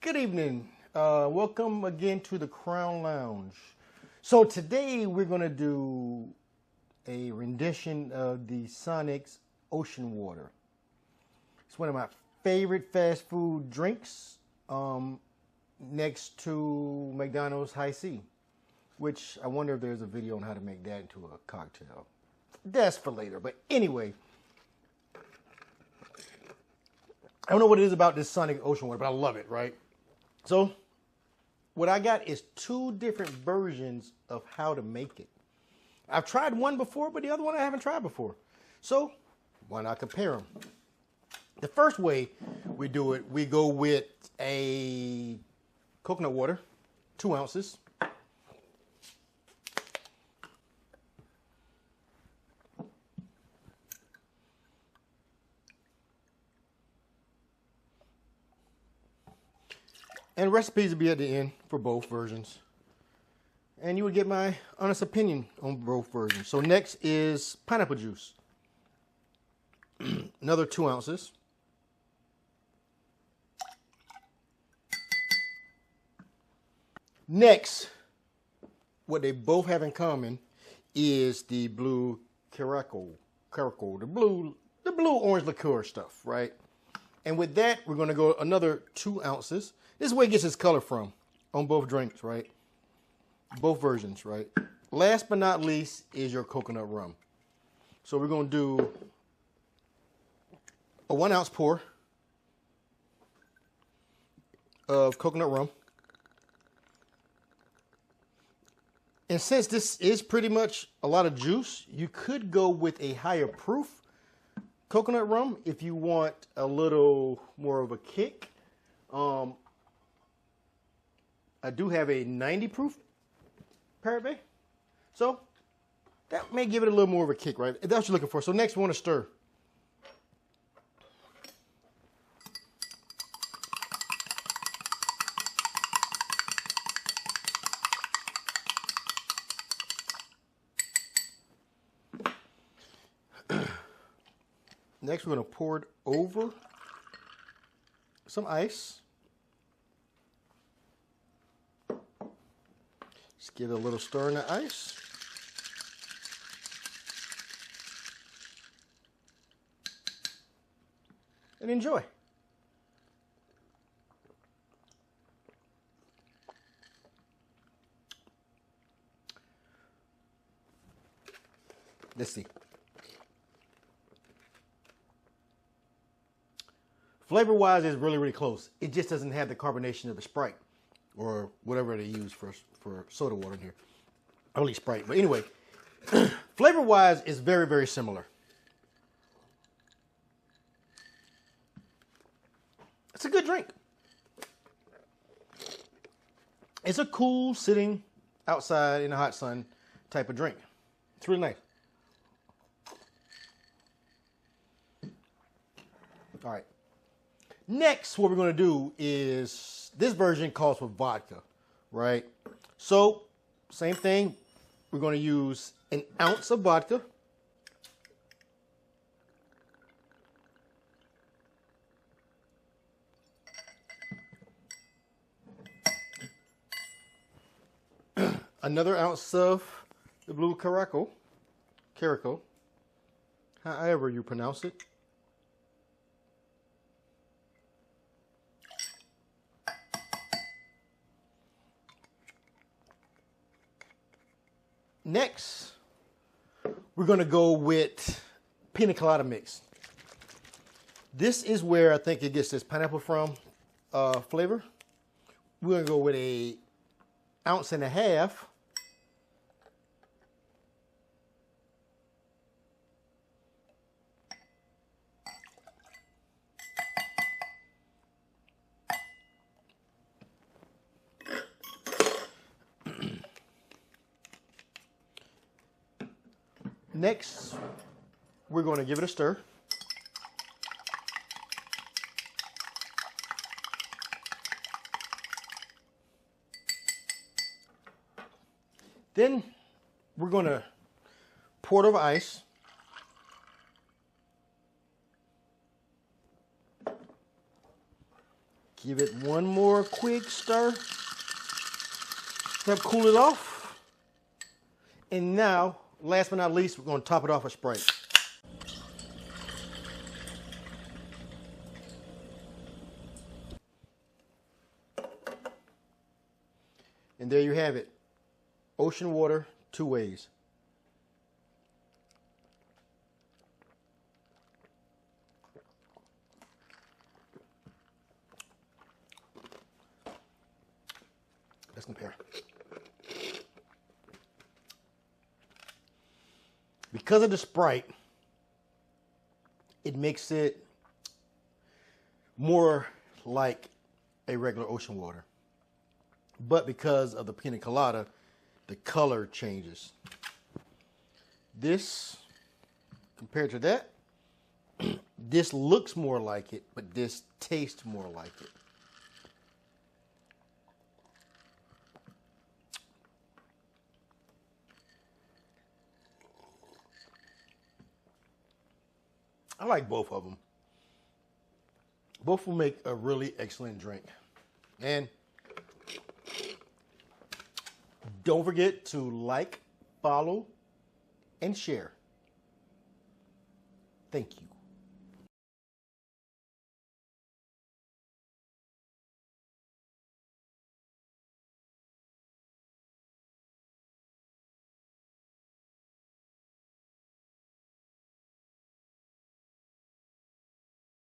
Good evening. Welcome again to the Crown Lounge. So today we're going to do a rendition of the Sonic's Ocean Water. It's one of my favorite fast food drinks next to McDonald's High C, which I wonder if there's a video on how to make that into a cocktail. That's for later. But anyway, I don't know what it is about this Sonic Ocean Water, but I love it, right? So what I got is two different versions of how to make it. I've tried one before, but the other one I haven't tried before. So why not compare them? The first way we do it, we go with a coconut water, 2 ounces. And recipes will be at the end for both versions. And you would get my honest opinion on both versions. So next is pineapple juice. Another 2 ounces. Next, what they both have in common is the blue Curacao, the blue orange liqueur stuff, right? And with that, we're going to go another 2 ounces. This is where it gets its color from on both drinks, right? Both versions, right? Last but not least is your coconut rum. So we're going to do a 1 ounce pour of coconut rum. And since this is pretty much a lot of juice, you could go with a higher proof coconut rum if you want a little more of a kick. I do have a 90 proof Parabé, so that may give it a little more of a kick, right? That's what you're looking for. So next we want to stir. Next we're going to pour it over some ice. Just give it a little stir in the ice. And enjoy. Let's see. Flavor-wise, it's really, really close. It just doesn't have the carbonation of the Sprite or whatever they use for soda water in here. Only Sprite. But anyway, flavor-wise, it's very, very similar. It's a good drink. It's a cool, sitting outside in the hot sun type of drink. It's really nice. All right. Next, what we're going to do is, this version calls for vodka, right? So, same thing. We're going to use 1 ounce of vodka. Another ounce of the blue Curacao, however you pronounce it. Next, we're going to go with Pina Colada mix. This is where I think it gets this pineapple from flavor. We're going to go with 1.5 ounces. Next, we're going to give it a stir. Then we're going to pour it over ice. Give it one more quick stir. Help cool it off. And now, last but not least, we're going to top it off with Sprite. And there you have it. Ocean water, 2 ways. Let's compare. Because of the Sprite, it makes it more like a regular ocean water. But because of the Pina Colada, the color changes. This, compared to that, this looks more like it, but this tastes more like it. I like both of them. Both will make a really excellent drink. And don't forget to like, follow, and share. Thank you.